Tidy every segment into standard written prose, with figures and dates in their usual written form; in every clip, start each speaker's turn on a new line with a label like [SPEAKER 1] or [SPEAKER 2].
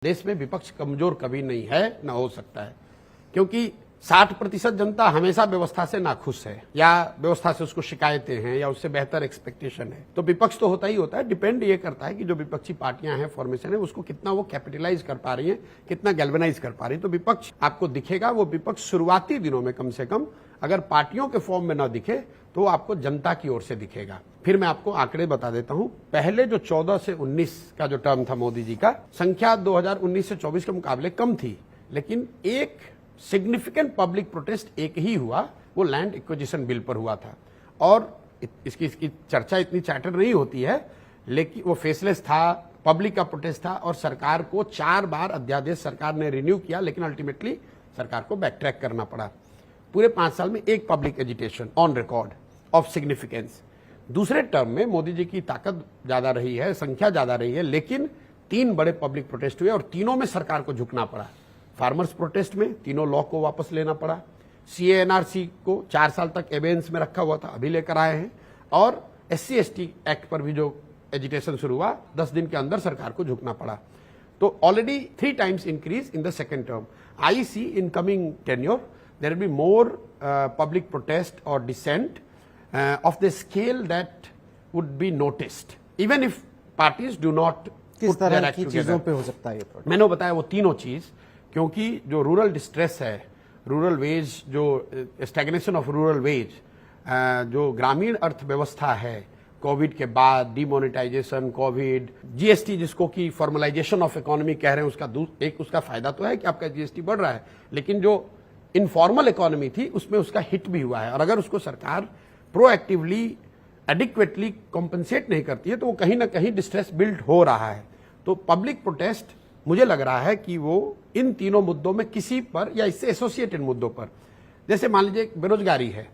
[SPEAKER 1] देश में विपक्ष कमजोर कभी नहीं है, न हो सकता है, क्योंकि 60% जनता हमेशा व्यवस्था से नाखुश है या व्यवस्था से उसको शिकायतें हैं या उससे बेहतर एक्सपेक्टेशन है। तो विपक्ष तो होता ही होता है, डिपेंड ये करता है कि जो विपक्षी पार्टियां हैं, फॉर्मेशन है, उसको कितना वो कैपिटलाइज कर पा रही हैं, कितना गैल्वेनाइज कर पा रही है। तो विपक्ष आपको दिखेगा, वो विपक्ष शुरुआती दिनों में कम से कम अगर पार्टियों के फॉर्म में न दिखे तो आपको जनता की ओर से दिखेगा। फिर मैं आपको आंकड़े बता देता हूं। पहले जो 14 से 19 का जो टर्म था मोदी जी का, संख्या 2019 से 24 के मुकाबले कम थी, लेकिन एक सिग्निफिकेंट पब्लिक प्रोटेस्ट एक ही हुआ, वो लैंड एक्विजिशन बिल पर हुआ था। और इसकी चर्चा इतनी चैटर नहीं होती है, लेकिन वो फेसलेस था, पब्लिक का प्रोटेस्ट था और सरकार को 4 बार अध्यादेश सरकार ने रिन्यू किया, लेकिन अल्टीमेटली सरकार को बैक ट्रैक करना पड़ा। पूरे 5 साल में एक public agitation on record of significance. दूसरे टर्म में मोदी जी की ताकत ज्यादा रही है, संख्या ज्यादा रही है, लेकिन 3 बड़े पब्लिक प्रोटेस्ट हुए और तीनों में सरकार को झुकना पड़ा। फार्मर्स प्रोटेस्ट में तीनों लॉ को वापस लेना पड़ा, CA/NRC को 4 साल तक एबेंस में रखा हुआ था, अभी लेकर आए हैं, और SC/ST एक्ट पर भी जो एजिटेशन शुरू हुआ, 10 दिन के अंदर सरकार को झुकना पड़ा। तो already 3 times increase in the second term. I see in coming tenure there will be more public protest or dissent of the scale that would be noticed, even if parties do not
[SPEAKER 2] किस तरह की चीजों पे हो सकता है ये protest?
[SPEAKER 1] मैंने बताया वो तीनों चीज, क्योंकि जो रूरल डिस्ट्रेस है, रूरल वेज, जो स्टैग्नेशन ऑफ रूरल वेज, जो ग्रामीण अर्थव्यवस्था है, कोविड के बाद डिमोनेटाइजेशन, कोविड, GST जिसको कि फॉर्मलाइजेशन ऑफ इकोनॉमी कह रहे हैं, उसका एक उसका फायदा तो है कि आपका GST बढ़ रहा है, लेकिन जो इनफॉर्मल इकोनॉमी थी उसमें उसका हिट भी हुआ है। और अगर उसको सरकार प्रोएक्टिवली एडिक्वेटली कॉम्पनसेट नहीं करती है तो वो कहीं ना कहीं डिस्ट्रेस बिल्ड हो रहा है। तो पब्लिक प्रोटेस्ट मुझे लग रहा है कि वो इन तीनों मुद्दों में किसी पर या इससे एसोसिएटेड मुद्दों पर, जैसे मान लीजिए बेरोजगारी है,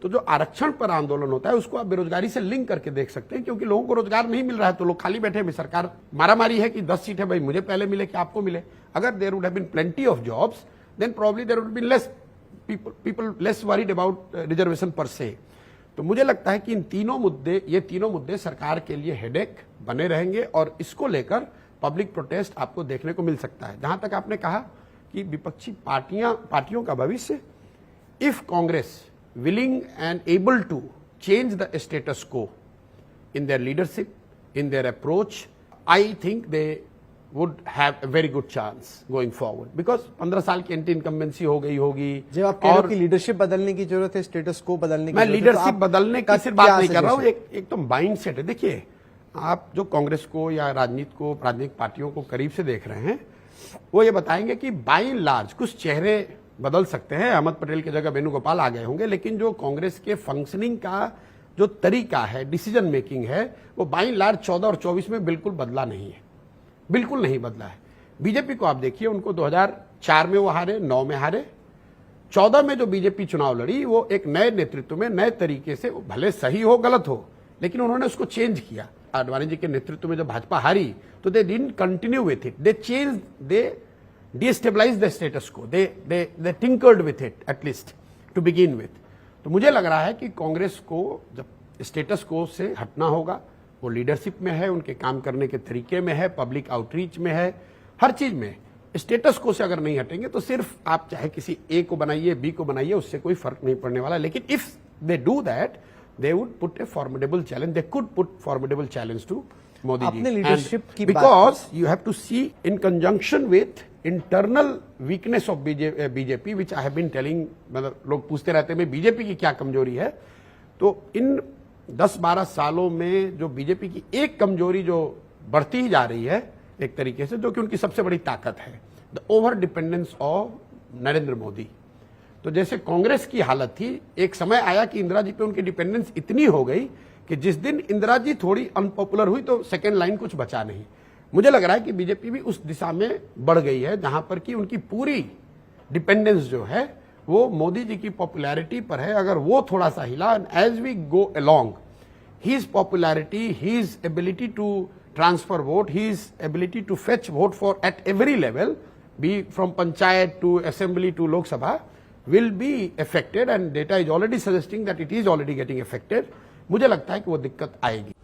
[SPEAKER 1] तो जो आरक्षण पर आंदोलन होता है उसको आप बेरोजगारी से लिंक करके देख सकते हैं, क्योंकि लोगों को रोजगार नहीं मिल रहा है तो लोग खाली बैठे हैं। सरकार मारामारी है कि 10 सीट है भाई, मुझे पहले मिले कि आपको मिले। अगर there would have been plenty of jobs, then probably there would be less people less worried about reservation per se। तो मुझे लगता है कि ये तीनों मुद्दे सरकार के लिए हेडेक बने रहेंगे और इसको लेकर पब्लिक प्रोटेस्ट आपको देखने को मिल सकता है। जहां तक आपने कहा कि विपक्षी पार्टियों का भविष्य, if Congress willing and able to change the status quo in their leadership, in their approach, I think they would have a very good chance going forward, because 15 साल की एंटी इनकम्बेंसी हो गई होगी।
[SPEAKER 2] जब आप कह रहे हो कि लीडरशिप बदलने की जरूरत है, स्टेटस को बदलने की,
[SPEAKER 1] मैं लीडरशिप बदलने की सिर्फ बात नहीं कर रहा हूँ, एक तो माइंड सेट है। देखिए, आप जो कांग्रेस को या राजनीतिक पार्टियों को करीब से देख रहे हैं, वो ये बताएंगे कि बाई एंड लार्ज कुछ चेहरे बदल सकते हैं, अहमद पटेल की जगह वेणुगोपाल आ गए होंगे, लेकिन जो कांग्रेस के फंक्शनिंग का जो तरीका है, डिसीजन मेकिंग है, वो बाई एंड लार्ज 14 और 24 में बिल्कुल बदला नहीं है, बिल्कुल नहीं बदला है। बीजेपी को आप देखिए, उनको 2004 में वो हारे, 9 में हारे, 14 में जो बीजेपी चुनाव लड़ी वो एक नए नेतृत्व में, नए तरीके से, भले सही हो गलत हो, लेकिन उन्होंने उसको चेंज किया। आडवाणी जी के नेतृत्व में जब भाजपा हारी तो they didn't continue with it, they change, they destabilise the status quo, they tinkered with it at least to begin with. तो मुझे लग रहा है कि कांग्रेस को जब स्टेटस को से हटना होगा, वो लीडरशिप में है, उनके काम करने के तरीके में है, पब्लिक आउटरीच में है, हर चीज में। स्टेटस को से अगर नहीं हटेंगे तो सिर्फ आप चाहे किसी ए को बनाइए, बी को बनाइए, उससे कोई फर्क नहीं पड़ने वाला। लेकिन if they do that, they would put a formidable challenge, they could put formidable challenge to Modi ji.
[SPEAKER 2] Leadership की
[SPEAKER 1] because you have to see in conjunction with internal weakness of BJP, which I have been telling. मतलब लोग पूछते रहते हैं BJP की क्या कमजोरी है, तो इन 10-12 सालों में जो बीजेपी की एक कमजोरी जो बढ़ती ही जा रही है एक तरीके से, जो कि उनकी सबसे बड़ी ताकत है, the over dependence of Narendra Modi. तो जैसे कांग्रेस की हालत थी, एक समय आया कि इंदिरा जी पे उनकी डिपेंडेंस इतनी हो गई कि जिस दिन इंदिरा जी थोड़ी अनपॉपुलर हुई तो सेकेंड लाइन कुछ बचा नहीं। मुझे लग रहा है कि बीजेपी भी उस दिशा में बढ़ गई है, जहां पर कि उनकी पूरी डिपेंडेंस जो है वो मोदी जी की पॉपुलैरिटी पर है। अगर वो थोड़ा सा हिला, as we go along, his popularity, his ability to transfer vote, his ability to fetch vote for at every level, be from panchayat to assembly to Lok Sabha, will be affected, and data is already suggesting that it is already getting affected. मुझे लगता है कि वो दिक्कत आएगी।